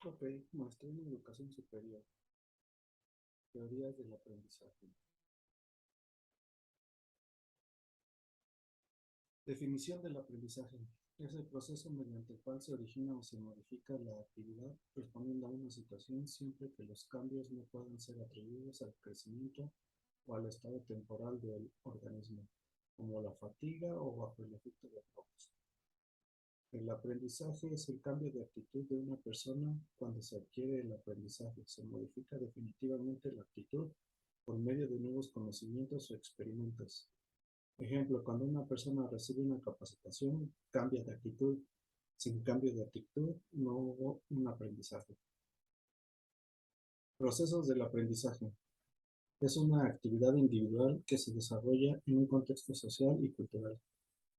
Ok, maestría en educación superior, teorías del aprendizaje. Definición del aprendizaje. Es el proceso mediante el cual se origina o se modifica la actividad respondiendo a una situación siempre que los cambios no puedan ser atribuidos al crecimiento o al estado temporal del organismo, como la fatiga o bajo el efecto de drogas. El aprendizaje es el cambio de actitud de una persona cuando se adquiere el aprendizaje. Se modifica definitivamente la actitud por medio de nuevos conocimientos o experimentos. Ejemplo, cuando una persona recibe una capacitación, cambia de actitud. Sin cambio de actitud, no hubo un aprendizaje. Procesos del aprendizaje. Es una actividad individual que se desarrolla en un contexto social y cultural.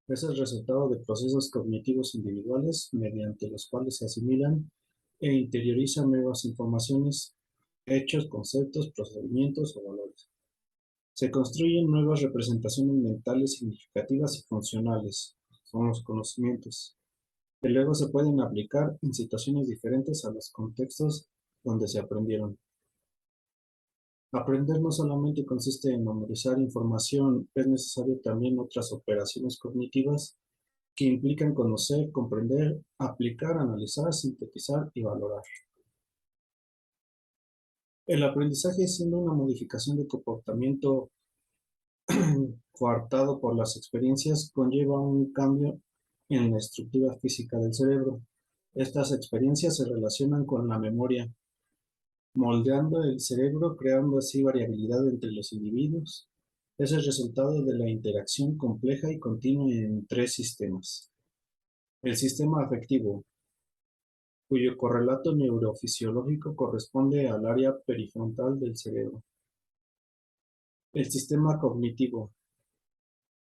Es el resultado de procesos cognitivos individuales mediante los cuales se asimilan e interiorizan nuevas informaciones, hechos, conceptos, procedimientos o valores. Se construyen nuevas representaciones mentales significativas y funcionales, son los conocimientos, que luego se pueden aplicar en situaciones diferentes a los contextos donde se aprendieron. Aprender no solamente consiste en memorizar información, es necesario también otras operaciones cognitivas que implican conocer, comprender, aplicar, analizar, sintetizar y valorar. El aprendizaje, siendo una modificación de comportamiento coartado por las experiencias, conlleva un cambio en la estructura física del cerebro. Estas experiencias se relacionan con la memoria, moldeando el cerebro, creando así variabilidad entre los individuos. Es el resultado de la interacción compleja y continua en tres sistemas. El sistema afectivo, cuyo correlato neurofisiológico corresponde al área prefrontal del cerebro. El sistema cognitivo,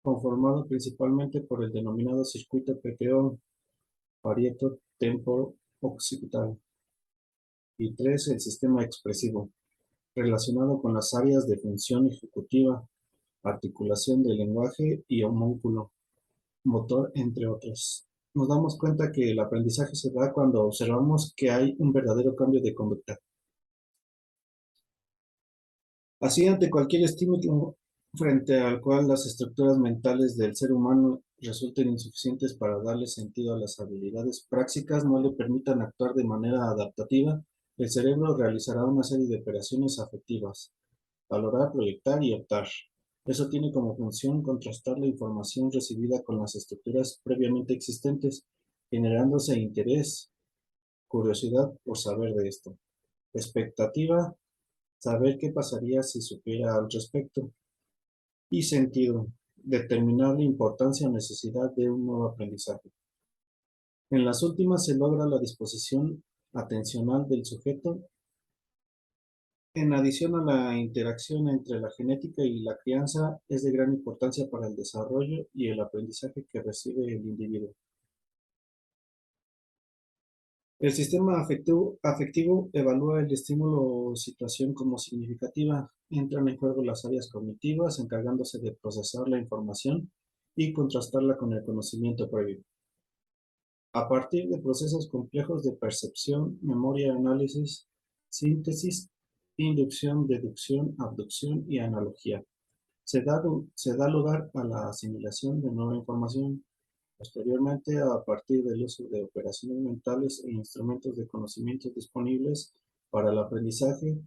conformado principalmente por el denominado circuito PTO, parieto temporo-occipital. Y tres, el sistema expresivo, relacionado con las áreas de función ejecutiva, articulación del lenguaje y homúnculo motor, entre otros. Nos damos cuenta que el aprendizaje se da cuando observamos que hay un verdadero cambio de conducta. Así, ante cualquier estímulo frente al cual las estructuras mentales del ser humano resulten insuficientes para darle sentido a las habilidades prácticas, no le permitan actuar de manera adaptativa, el cerebro realizará una serie de operaciones afectivas: valorar, proyectar y optar. Eso tiene como función contrastar la información recibida con las estructuras previamente existentes, generándose interés, curiosidad por saber de esto. Expectativa, saber qué pasaría si supiera al respecto. Y sentido, determinar la importancia o necesidad de un nuevo aprendizaje. En las últimas se logra la disposición atencional del sujeto. En adición a la interacción entre la genética y la crianza, es de gran importancia para el desarrollo y el aprendizaje que recibe el individuo. El sistema afectivo evalúa el estímulo o situación como significativa. Entran en juego las áreas cognitivas, encargándose de procesar la información y contrastarla con el conocimiento previo. A partir de procesos complejos de percepción, memoria, análisis, síntesis, inducción, deducción, abducción y analogía, se da lugar a la asimilación de nueva información. Posteriormente, a partir del uso de operaciones mentales e instrumentos de conocimiento disponibles para el aprendizaje,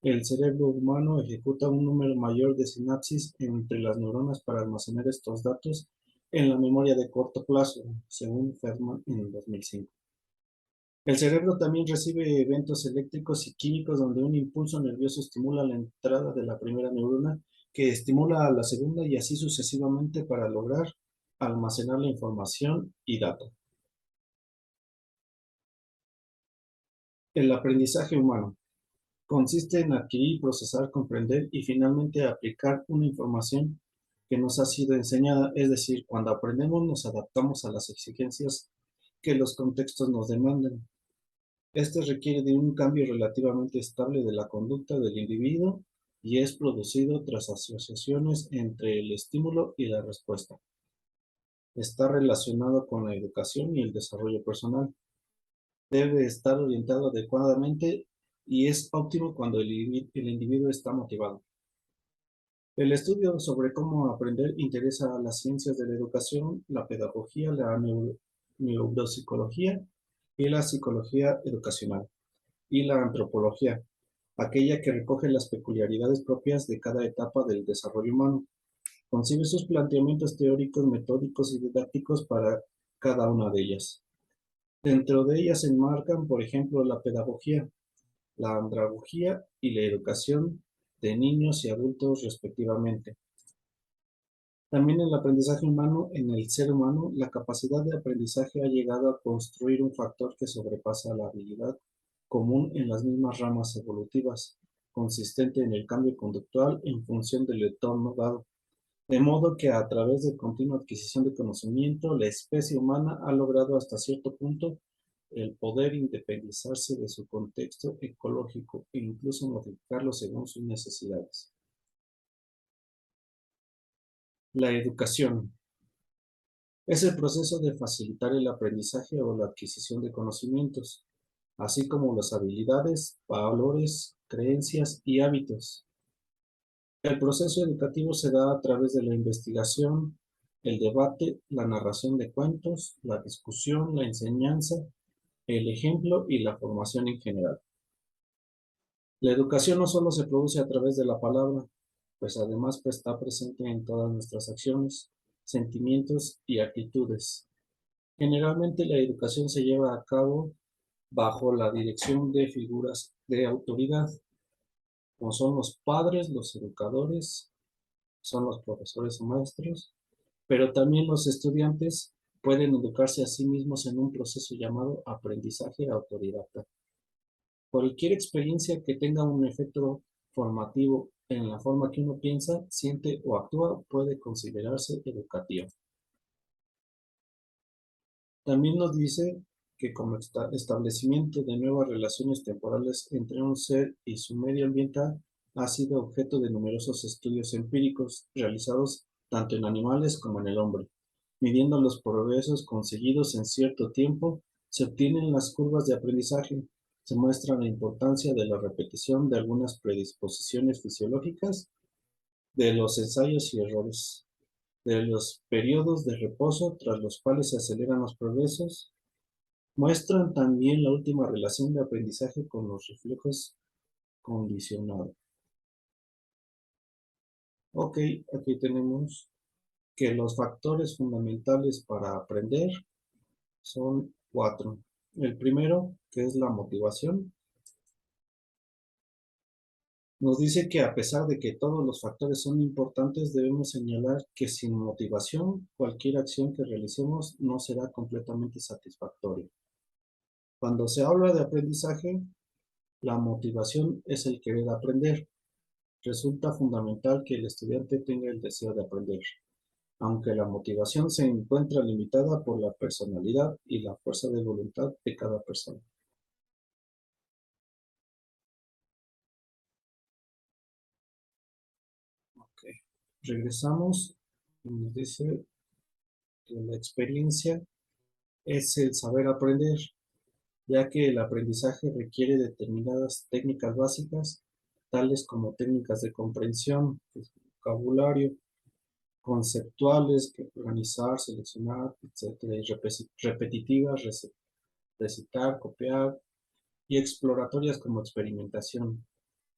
el cerebro humano ejecuta un número mayor de sinapsis entre las neuronas para almacenar estos datos en la memoria de corto plazo, según Feldman en 2005. El cerebro también recibe eventos eléctricos y químicos donde un impulso nervioso estimula la entrada de la primera neurona, que estimula a la segunda y así sucesivamente para lograr almacenar la información y datos. El aprendizaje humano consiste en adquirir, procesar, comprender y finalmente aplicar una información que nos ha sido enseñada, es decir, cuando aprendemos nos adaptamos a las exigencias que los contextos nos demandan. Este requiere de un cambio relativamente estable de la conducta del individuo y es producido tras asociaciones entre el estímulo y la respuesta. Está relacionado con la educación y el desarrollo personal. Debe estar orientado adecuadamente y es óptimo cuando el individuo está motivado. El estudio sobre cómo aprender interesa a las ciencias de la educación, la pedagogía, la neuropsicología y la psicología educacional, y la antropología, aquella que recoge las peculiaridades propias de cada etapa del desarrollo humano. Concibe sus planteamientos teóricos, metódicos y didácticos para cada una de ellas. Dentro de ellas se enmarcan, por ejemplo, la pedagogía, la andragogía y la educación de niños y adultos respectivamente. También el aprendizaje humano en el ser humano, la capacidad de aprendizaje ha llegado a construir un factor que sobrepasa la habilidad común en las mismas ramas evolutivas, consistente en el cambio conductual en función del entorno dado. De modo que a través de continua adquisición de conocimiento, la especie humana ha logrado hasta cierto punto el poder independizarse de su contexto ecológico e incluso modificarlo según sus necesidades. La educación es el proceso de facilitar el aprendizaje o la adquisición de conocimientos, así como las habilidades, valores, creencias y hábitos. El proceso educativo se da a través de la investigación, el debate, la narración de cuentos, la discusión, la enseñanza, el ejemplo y la formación en general. La educación no solo se produce a través de la palabra, pues además está presente en todas nuestras acciones, sentimientos y actitudes. Generalmente la educación se lleva a cabo bajo la dirección de figuras de autoridad, como son los padres, los educadores, son los profesores o maestros, pero también los estudiantes pueden educarse a sí mismos en un proceso llamado aprendizaje autodidacta. Cualquier experiencia que tenga un efecto formativo en la forma que uno piensa, siente o actúa puede considerarse educativa. También nos dice que como establecimiento de nuevas relaciones temporales entre un ser y su medio ambiental ha sido objeto de numerosos estudios empíricos realizados tanto en animales como en el hombre. Midiendo los progresos conseguidos en cierto tiempo, se obtienen las curvas de aprendizaje. Se muestra la importancia de la repetición de algunas predisposiciones fisiológicas, de los ensayos y errores, de los periodos de reposo tras los cuales se aceleran los progresos. Muestran también la última relación de aprendizaje con los reflejos condicionados. Ok, aquí tenemos que los factores fundamentales para aprender son 4. El primero, que es la motivación, nos dice que a pesar de que todos los factores son importantes, debemos señalar que sin motivación, cualquier acción que realicemos no será completamente satisfactoria. Cuando se habla de aprendizaje, la motivación es el querer aprender. Resulta fundamental que el estudiante tenga el deseo de aprender, aunque la motivación se encuentra limitada por la personalidad y la fuerza de voluntad de cada persona. Ok. Regresamos y nos dice que la experiencia es el saber aprender, ya que el aprendizaje requiere determinadas técnicas básicas, tales como técnicas de comprensión, vocabulario, conceptuales, que organizar, seleccionar, etcétera, y repetitivas, recitar, copiar, y exploratorias como experimentación.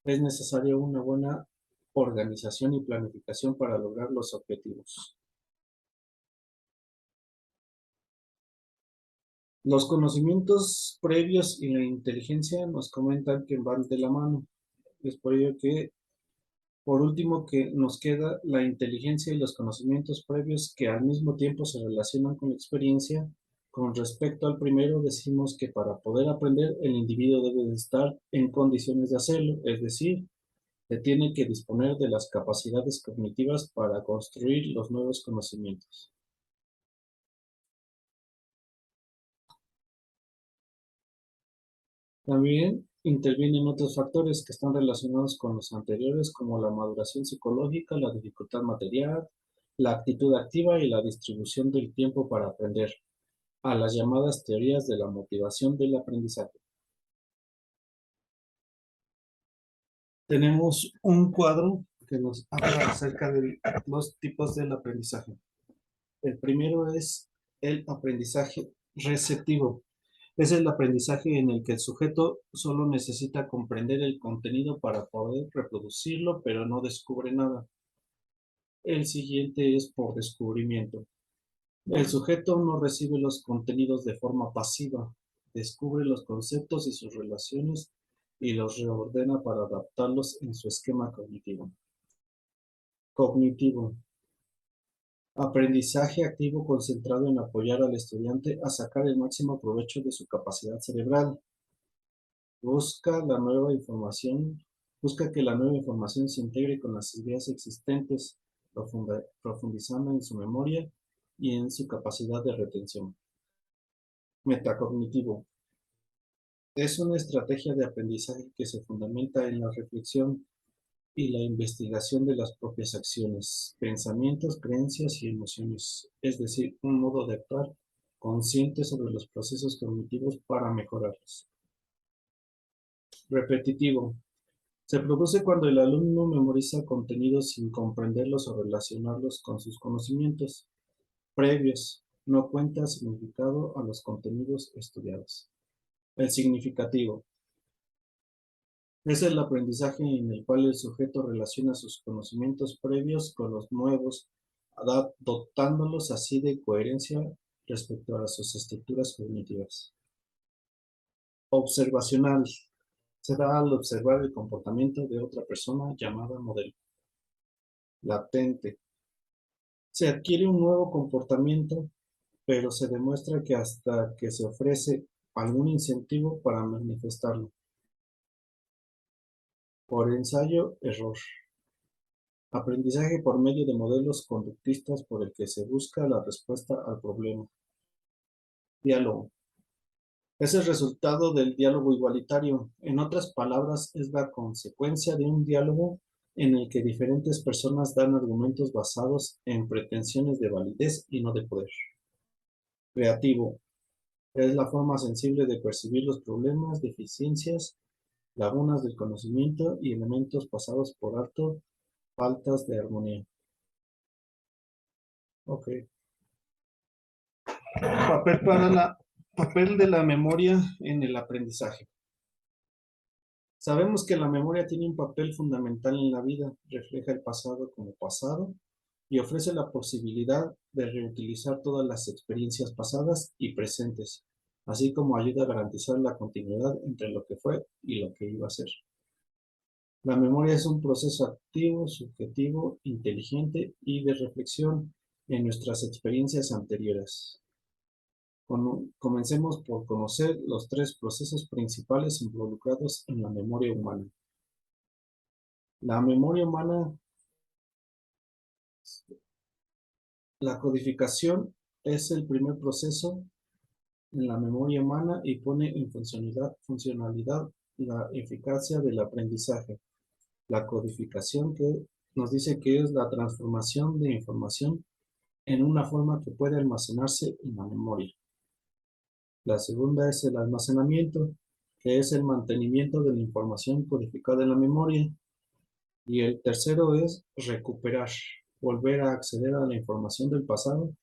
Es necesaria una buena organización y planificación para lograr los objetivos. Los conocimientos previos y la inteligencia nos comentan que van de la mano. Es por ello que, por último, que nos queda la inteligencia y los conocimientos previos que al mismo tiempo se relacionan con la experiencia. Con respecto al primero, decimos que para poder aprender, el individuo debe de estar en condiciones de hacerlo, es decir, se tiene que disponer de las capacidades cognitivas para construir los nuevos conocimientos. También intervienen otros factores que están relacionados con los anteriores, como la maduración psicológica, la dificultad material, la actitud activa y la distribución del tiempo para aprender. a las llamadas teorías de la motivación del aprendizaje. Tenemos un cuadro que nos habla acerca de los tipos del aprendizaje. El primero es el aprendizaje receptivo. Es el aprendizaje en el que el sujeto solo necesita comprender el contenido para poder reproducirlo, pero no descubre nada. El siguiente es por descubrimiento. El sujeto no recibe los contenidos de forma pasiva, descubre los conceptos y sus relaciones y los reordena para adaptarlos en su esquema cognitivo. Cognitivo. Aprendizaje activo concentrado en apoyar al estudiante a sacar el máximo provecho de su capacidad cerebral. Busca que la nueva información se integre con las ideas existentes, profundizando en su memoria y en su capacidad de retención. Metacognitivo. Es una estrategia de aprendizaje que se fundamenta en la reflexión y la investigación de las propias acciones, pensamientos, creencias y emociones, es decir, un modo de actuar consciente sobre los procesos cognitivos para mejorarlos. Repetitivo. Se produce cuando el alumno memoriza contenidos sin comprenderlos o relacionarlos con sus conocimientos previos, no cuenta significado a los contenidos estudiados. El significativo. Es el aprendizaje en el cual el sujeto relaciona sus conocimientos previos con los nuevos, dotándolos así de coherencia respecto a sus estructuras cognitivas. Observacional. Se da al observar el comportamiento de otra persona llamada modelo. Latente. Se adquiere un nuevo comportamiento, pero se demuestra que hasta que se ofrece algún incentivo para manifestarlo. Por ensayo, error. Aprendizaje por medio de modelos conductistas por el que se busca la respuesta al problema. Diálogo. Es el resultado del diálogo igualitario. En otras palabras, es la consecuencia de un diálogo en el que diferentes personas dan argumentos basados en pretensiones de validez y no de poder. Creativo. Es la forma sensible de percibir los problemas, deficiencias, lagunas del conocimiento y elementos pasados por alto, faltas de armonía. Ok. Papel de la memoria en el aprendizaje. Sabemos que la memoria tiene un papel fundamental en la vida, refleja el pasado como pasado y ofrece la posibilidad de reutilizar todas las experiencias pasadas y presentes, así como ayuda a garantizar la continuidad entre lo que fue y lo que iba a ser. La memoria es un proceso activo, subjetivo, inteligente y de reflexión en nuestras experiencias anteriores. Comencemos por conocer los tres procesos principales involucrados en la memoria humana. La memoria humana, la codificación es el primer proceso en la memoria humana y pone en funcionalidad la eficacia del aprendizaje. La codificación que nos dice que es la transformación de información en una forma que puede almacenarse en la memoria. La segunda es el almacenamiento, que es el mantenimiento de la información codificada en la memoria. Y el tercero es recuperar, volver a acceder a la información del pasado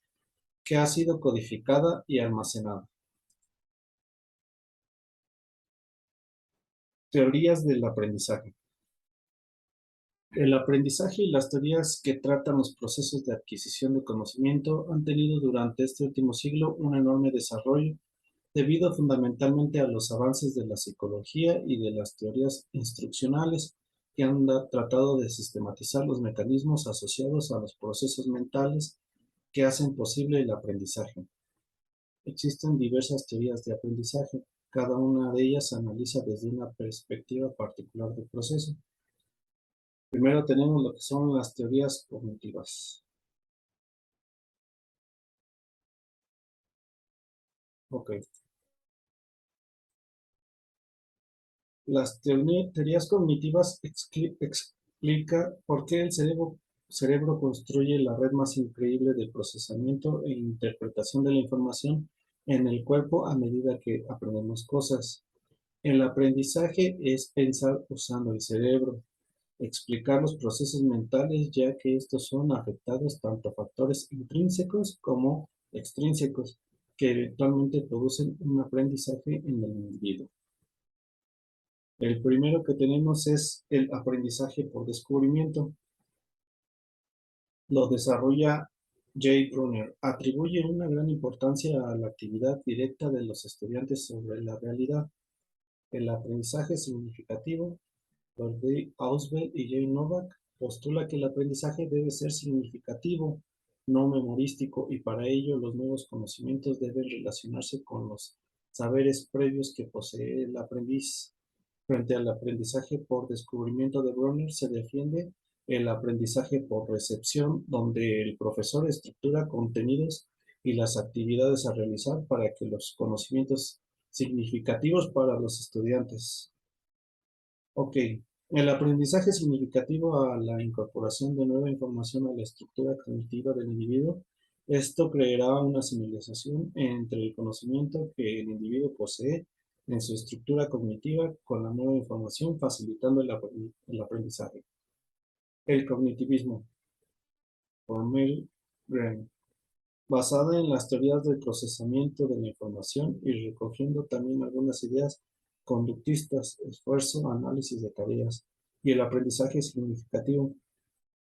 que ha sido codificada y almacenada. Teorías del aprendizaje. El aprendizaje y las teorías que tratan los procesos de adquisición de conocimiento han tenido durante este último siglo un enorme desarrollo debido fundamentalmente a los avances de la psicología y de las teorías instruccionales que han tratado de sistematizar los mecanismos asociados a los procesos mentales que hacen posible el aprendizaje. Existen diversas teorías de aprendizaje, cada una de ellas analiza desde una perspectiva particular del proceso. Primero tenemos lo que son las teorías cognitivas. Ok. Las teorías cognitivas explica por qué el cerebro construye la red más increíble de procesamiento e interpretación de la información en el cuerpo a medida que aprendemos cosas. El aprendizaje es pensar usando el cerebro, explicar los procesos mentales, ya que estos son afectados tanto a factores intrínsecos como extrínsecos, que eventualmente producen un aprendizaje en el individuo. El primero que tenemos es el aprendizaje por descubrimiento. Lo desarrolla Jay Brunner. Atribuye una gran importancia a la actividad directa de los estudiantes sobre la realidad. El aprendizaje significativo, por D. Ausubel y J. Novak, postula que el aprendizaje debe ser significativo, no memorístico, y para ello los nuevos conocimientos deben relacionarse con los saberes previos que posee el aprendiz. Frente al aprendizaje por descubrimiento de Brunner se defiende el aprendizaje por recepción, donde el profesor estructura contenidos y las actividades a realizar para que los conocimientos significativos para los estudiantes. Ok, el aprendizaje significativo a la incorporación de nueva información a la estructura cognitiva del individuo. Esto creará una similización entre el conocimiento que el individuo posee en su estructura cognitiva con la nueva información, facilitando el aprendizaje. El cognitivismo, por Mel Graham, basada en las teorías del procesamiento de la información y recogiendo también algunas ideas conductistas, esfuerzo, análisis de tareas y el aprendizaje significativo.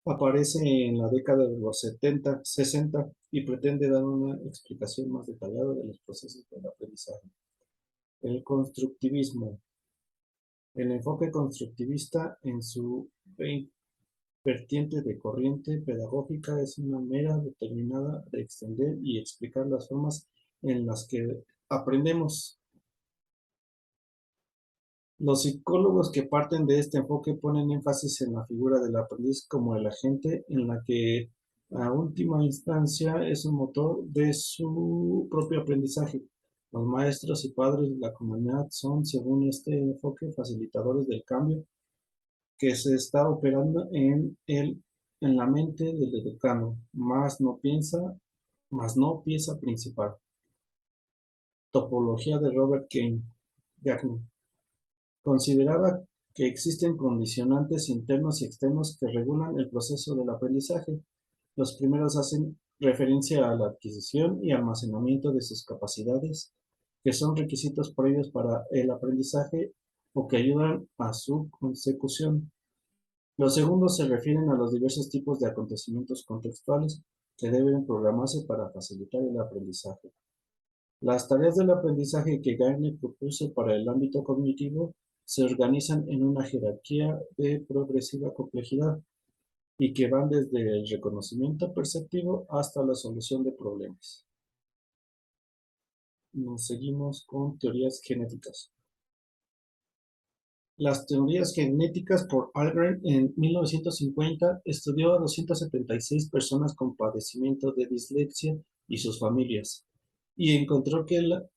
Aparece en la década de los 70, 60 y pretende dar una explicación más detallada de los procesos del aprendizaje. El constructivismo. El enfoque constructivista en su vertiente de corriente pedagógica es una mera determinada de extender y explicar las formas en las que aprendemos. Los psicólogos que parten de este enfoque ponen énfasis en la figura del aprendiz como el agente en la que a última instancia es un motor de su propio aprendizaje. Los maestros y padres de la comunidad son, según este enfoque, facilitadores del cambio que se está operando en la mente del educando, más no pieza principal. Topología de Robert Gagnon. Consideraba que existen condicionantes internos y externos que regulan el proceso del aprendizaje. Los primeros hacen referencia a la adquisición y almacenamiento de sus capacidades, que son requisitos previos para el aprendizaje o que ayudan a su consecución. Los segundos se refieren a los diversos tipos de acontecimientos contextuales que deben programarse para facilitar el aprendizaje. Las tareas del aprendizaje que Gagnon propuso para el ámbito cognitivo se organizan en una jerarquía de progresiva complejidad y que van desde el reconocimiento perceptivo hasta la solución de problemas. Nos seguimos con teorías genéticas. Las teorías genéticas por Algren en 1950 estudió a 276 personas con padecimiento de dislexia y sus familias y encontró que la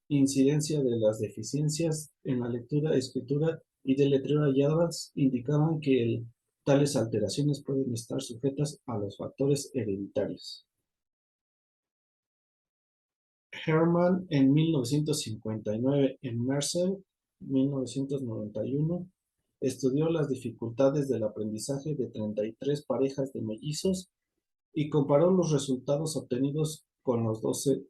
incidencia de las deficiencias en la lectura, escritura y de letreo halladas indicaban que tales alteraciones pueden estar sujetas a los factores hereditarios. Herman en 1959 en Mercer, 1991, estudió las dificultades del aprendizaje de 33 parejas de mellizos y comparó los resultados obtenidos con los 12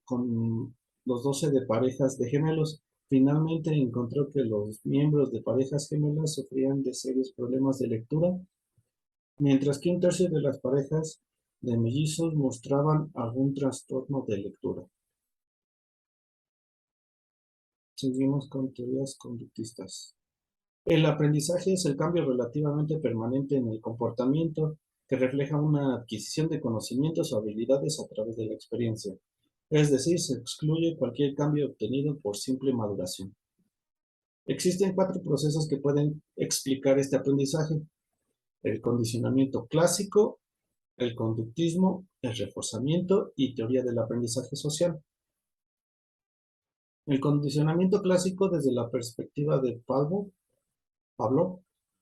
de parejas de gemelos. Finalmente encontró que los miembros de parejas gemelas sufrían de serios problemas de lectura, mientras que un tercio de las parejas de mellizos mostraban algún trastorno de lectura. Seguimos con teorías conductistas. El aprendizaje es el cambio relativamente permanente en el comportamiento que refleja una adquisición de conocimientos o habilidades a través de la experiencia. Es decir, se excluye cualquier cambio obtenido por simple maduración. Existen 4 procesos que pueden explicar este aprendizaje: el condicionamiento clásico, el conductismo, el reforzamiento y teoría del aprendizaje social. El condicionamiento clásico, desde la perspectiva de Pavlov,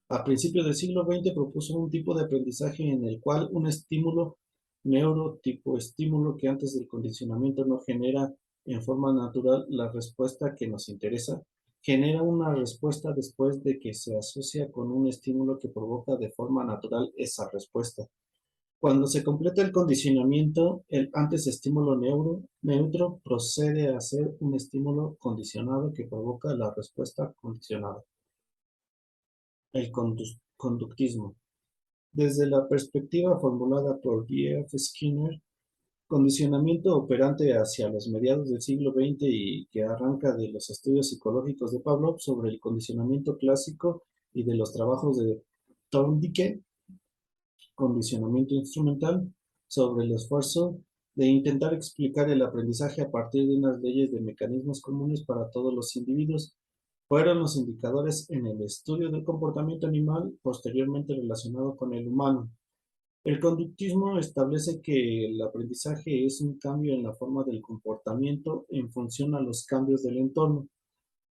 a principios del siglo XX propuso un tipo de aprendizaje en el cual un estímulo neurotipo estímulo que antes del condicionamiento no genera en forma natural la respuesta que nos interesa, genera una respuesta después de que se asocia con un estímulo que provoca de forma natural esa respuesta. Cuando se completa el condicionamiento, el antes estímulo neutro procede a ser un estímulo condicionado que provoca la respuesta condicionada. El conductismo. Desde la perspectiva formulada por B.F. Skinner, condicionamiento operante hacia los mediados del siglo XX y que arranca de los estudios psicológicos de Pavlov sobre el condicionamiento clásico y de los trabajos de Thorndike, condicionamiento instrumental, sobre el esfuerzo de intentar explicar el aprendizaje a partir de unas leyes de mecanismos comunes para todos los individuos, fueron los indicadores en el estudio del comportamiento animal posteriormente relacionado con el humano. El conductismo establece que el aprendizaje es un cambio en la forma del comportamiento en función a los cambios del entorno.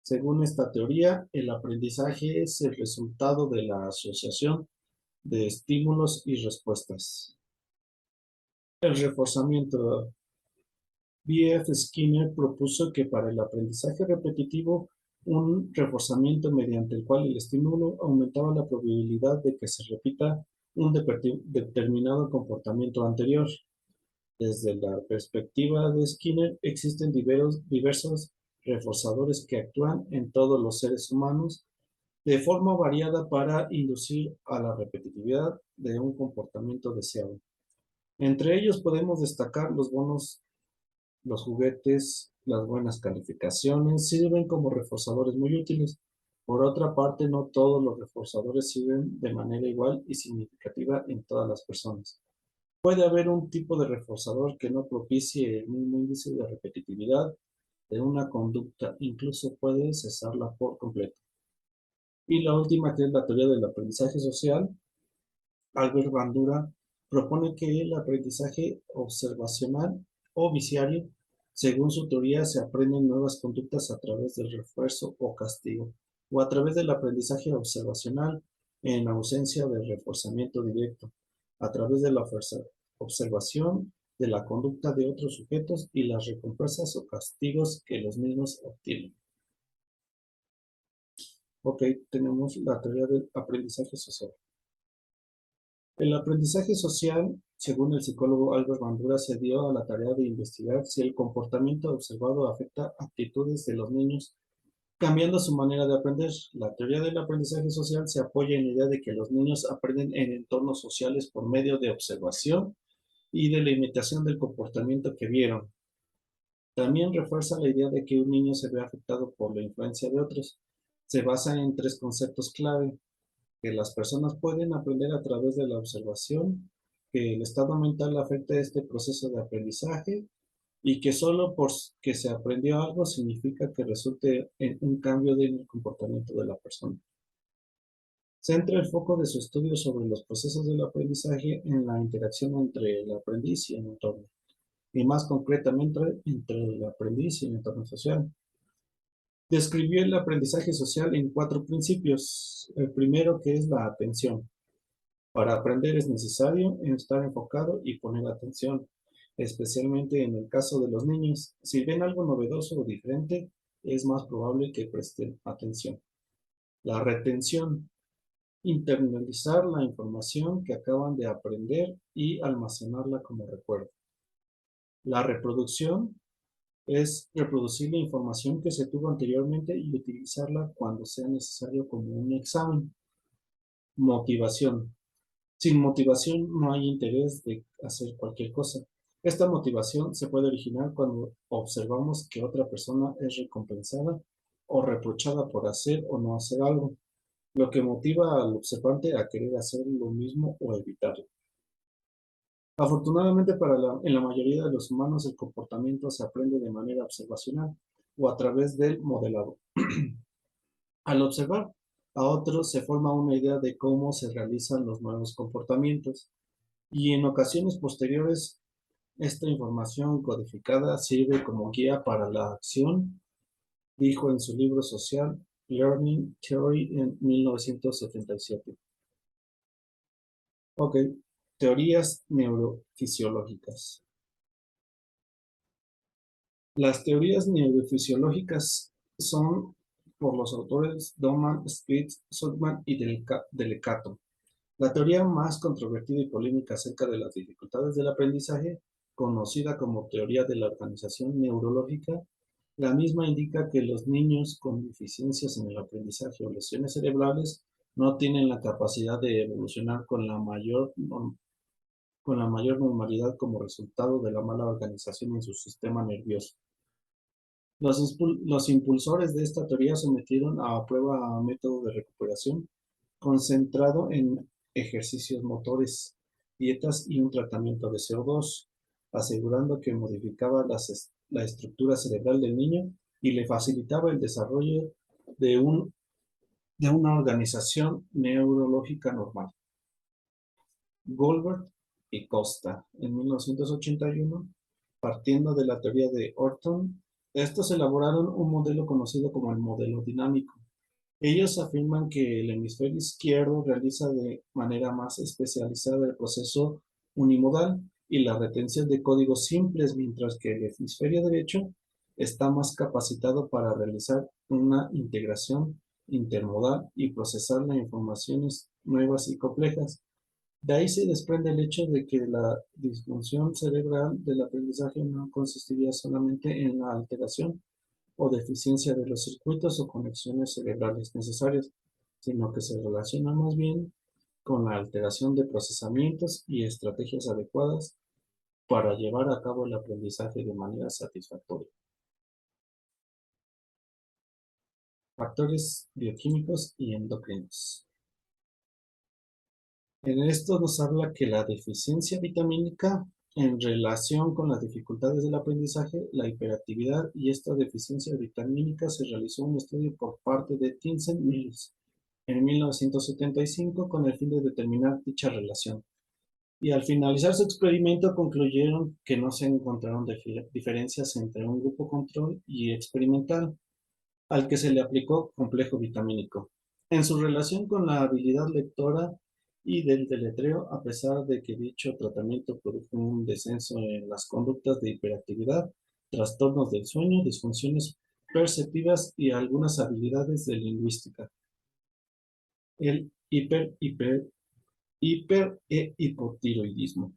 Según esta teoría, el aprendizaje es el resultado de la asociación de estímulos y respuestas. El reforzamiento. B.F. Skinner propuso que para el aprendizaje repetitivo, un reforzamiento mediante el cual el estímulo aumentaba la probabilidad de que se repita un determinado comportamiento anterior. Desde la perspectiva de Skinner, existen diversos reforzadores que actúan en todos los seres humanos de forma variada para inducir a la repetitividad de un comportamiento deseado. Entre ellos podemos destacar los bonos, los juguetes, las buenas calificaciones, sirven como reforzadores muy útiles. Por otra parte, no todos los reforzadores sirven de manera igual y significativa en todas las personas. Puede haber un tipo de reforzador que no propicie el mismo índice de repetitividad de una conducta, incluso puede cesarla por completo. Y la última, que es la teoría del aprendizaje social, Albert Bandura propone que el aprendizaje observacional o viciario, según su teoría, se aprenden nuevas conductas a través del refuerzo o castigo, o a través del aprendizaje observacional en ausencia de reforzamiento directo, a través de la observación de la conducta de otros sujetos y las recompensas o castigos que los mismos obtienen. Ok, tenemos la teoría del aprendizaje social. El aprendizaje social, según el psicólogo Albert Bandura, se dio a la tarea de investigar si el comportamiento observado afecta actitudes de los niños, cambiando su manera de aprender. La teoría del aprendizaje social se apoya en la idea de que los niños aprenden en entornos sociales por medio de observación y de la imitación del comportamiento que vieron. También refuerza la idea de que un niño se ve afectado por la influencia de otros. Se basa en tres conceptos clave: que las personas pueden aprender a través de la observación, que el estado mental afecta este proceso de aprendizaje y que solo porque se aprendió algo significa que resulte en un cambio en el comportamiento de la persona. Centra el foco de su estudio sobre los procesos del aprendizaje en la interacción entre el aprendiz y el entorno, y más concretamente entre el aprendiz y el entorno social. Describió el aprendizaje social en 4 principios. El primero, que es la atención. Para aprender es necesario estar enfocado y poner atención, especialmente en el caso de los niños. Si ven algo novedoso o diferente, es más probable que presten atención. La retención. Internalizar la información que acaban de aprender y almacenarla como recuerdo. La reproducción es reproducir la información que se tuvo anteriormente y utilizarla cuando sea necesario como un examen. Motivación. Sin motivación no hay interés de hacer cualquier cosa. Esta motivación se puede originar cuando observamos que otra persona es recompensada o reprochada por hacer o no hacer algo, lo que motiva al observante a querer hacer lo mismo o evitarlo. Afortunadamente en la mayoría de los humanos el comportamiento se aprende de manera observacional o a través del modelado. Al observar a otros se forma una idea de cómo se realizan los nuevos comportamientos y en ocasiones posteriores esta información codificada sirve como guía para la acción, dijo en su libro Social Learning Theory en 1977. Ok, teorías neurofisiológicas. Las teorías neurofisiológicas son por los autores Doman, Spitz, Sutman y Delecato. La teoría más controvertida y polémica acerca de las dificultades del aprendizaje, conocida como teoría de la organización neurológica, la misma indica que los niños con deficiencias en el aprendizaje o lesiones cerebrales no tienen la capacidad de evolucionar con la mayor normalidad como resultado de la mala organización en su sistema nervioso. Los impulsores de esta teoría sometieron a prueba a método de recuperación concentrado en ejercicios motores, dietas y un tratamiento de CO2, asegurando que modificaba la estructura cerebral del niño y le facilitaba el desarrollo de, de una organización neurológica normal. Goldberg y Costa, en 1981, partiendo de la teoría de Orton, estos elaboraron un modelo conocido como el modelo dinámico. Ellos afirman que el hemisferio izquierdo realiza de manera más especializada el proceso unimodal y la retención de códigos simples, mientras que el hemisferio derecho está más capacitado para realizar una integración intermodal y procesar las informaciones nuevas y complejas. De ahí se desprende el hecho de que la disfunción cerebral del aprendizaje no consistiría solamente en la alteración o deficiencia de los circuitos o conexiones cerebrales necesarias, sino que se relaciona más bien con la alteración de procesamientos y estrategias adecuadas para llevar a cabo el aprendizaje de manera satisfactoria. Factores bioquímicos y endocrinos. En esto nos habla que la deficiencia vitamínica en relación con las dificultades del aprendizaje, la hiperactividad y esta deficiencia vitamínica se realizó un estudio por parte de Vincent Mills en 1975 con el fin de determinar dicha relación. Y al finalizar su experimento concluyeron que no se encontraron diferencias entre un grupo control y experimental, al que se le aplicó complejo vitamínico. En su relación con la habilidad lectora y del deletreo, a pesar de que dicho tratamiento produjo un descenso en las conductas de hiperactividad, trastornos del sueño, disfunciones perceptivas y algunas habilidades de lingüística. El hipotiroidismo.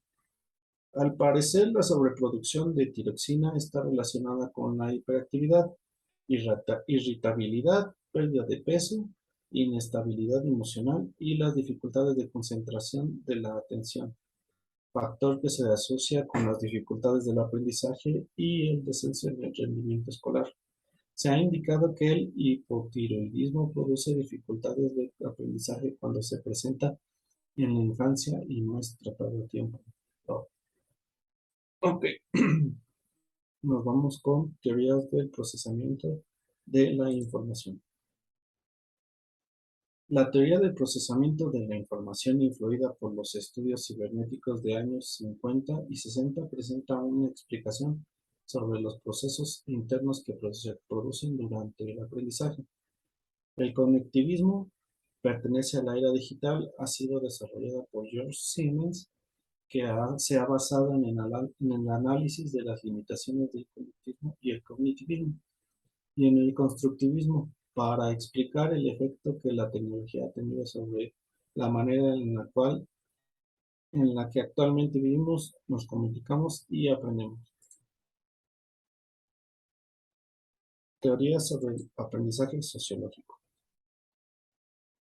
Al parecer, la sobreproducción de tiroxina está relacionada con la hiperactividad, irritabilidad, pérdida de peso, inestabilidad emocional y las dificultades de concentración de la atención, factor que se asocia con las dificultades del aprendizaje y el descenso en el rendimiento escolar. Se ha indicado que el hipotiroidismo produce dificultades de aprendizaje cuando se presenta en la infancia y no es tratado a tiempo. Ok, nos vamos con teorías del procesamiento de la información. La teoría del procesamiento de la información influida por los estudios cibernéticos de años 50 y 60 presenta una explicación sobre los procesos internos que se producen durante el aprendizaje. El conectivismo pertenece a la era digital, ha sido desarrollada por George Siemens, que se ha basado en el análisis de las limitaciones del conectivismo y el cognitivismo, y en el constructivismo, para explicar el efecto que la tecnología ha tenido sobre la manera en la que actualmente vivimos, nos comunicamos y aprendemos. Teorías sobre el aprendizaje sociológico.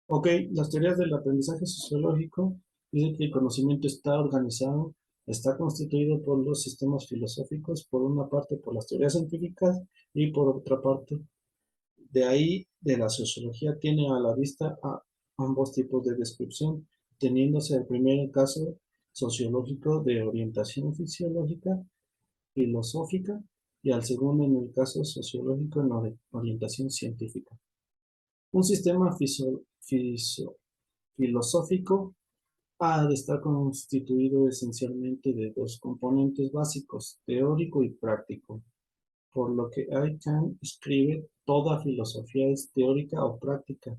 Ok, las teorías del aprendizaje sociológico dicen que el conocimiento está organizado, está constituido por los sistemas filosóficos, por una parte por las teorías científicas y por otra parte, de ahí, de la sociología tiene a la vista a ambos tipos de descripción, teniéndose el primer caso sociológico de orientación fisiológica, filosófica, y al segundo en el caso sociológico en la orientación científica. Un sistema filosófico ha de estar constituido esencialmente de dos componentes básicos, teórico y práctico, por lo que Aiken escribe: toda filosofía es teórica o práctica.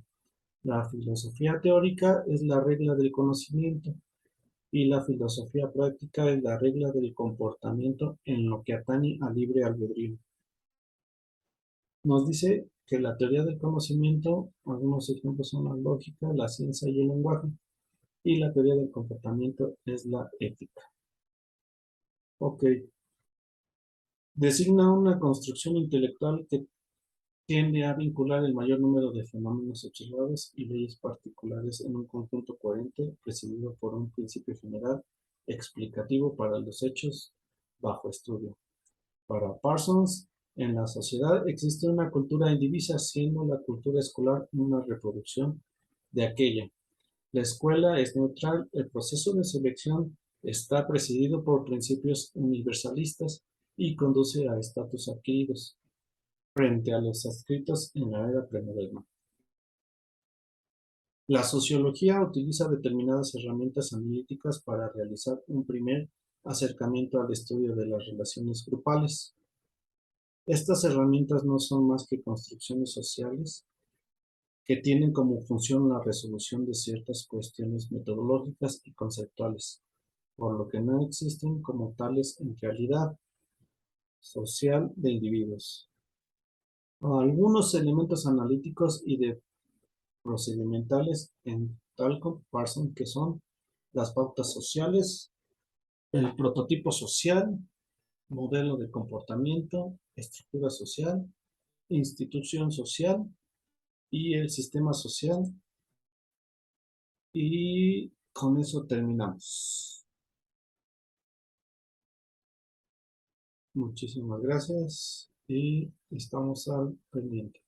La filosofía teórica es la regla del conocimiento y la filosofía práctica es la regla del comportamiento en lo que atañe al libre albedrío. Nos dice que la teoría del conocimiento, algunos ejemplos son la lógica, la ciencia y el lenguaje, y la teoría del comportamiento es la ética. Ok, designa una construcción intelectual que tiende a vincular el mayor número de fenómenos observados y leyes particulares en un conjunto coherente, presidido por un principio general explicativo para los hechos bajo estudio. Para Parsons, en la sociedad existe una cultura indivisa, siendo la cultura escolar una reproducción de aquella. La escuela es neutral, el proceso de selección está presidido por principios universalistas y conduce a estatus adquiridos frente a los adscritos en la era premoderna. La sociología utiliza determinadas herramientas analíticas para realizar un primer acercamiento al estudio de las relaciones grupales. Estas herramientas no son más que construcciones sociales que tienen como función la resolución de ciertas cuestiones metodológicas y conceptuales, por lo que no existen como tales en realidad social de individuos. Algunos elementos analíticos y de procedimentales en Talcott Parsons que son las pautas sociales, el prototipo social, modelo de comportamiento, estructura social, institución social y el sistema social. Y con eso terminamos. Muchísimas gracias y estamos al pendiente.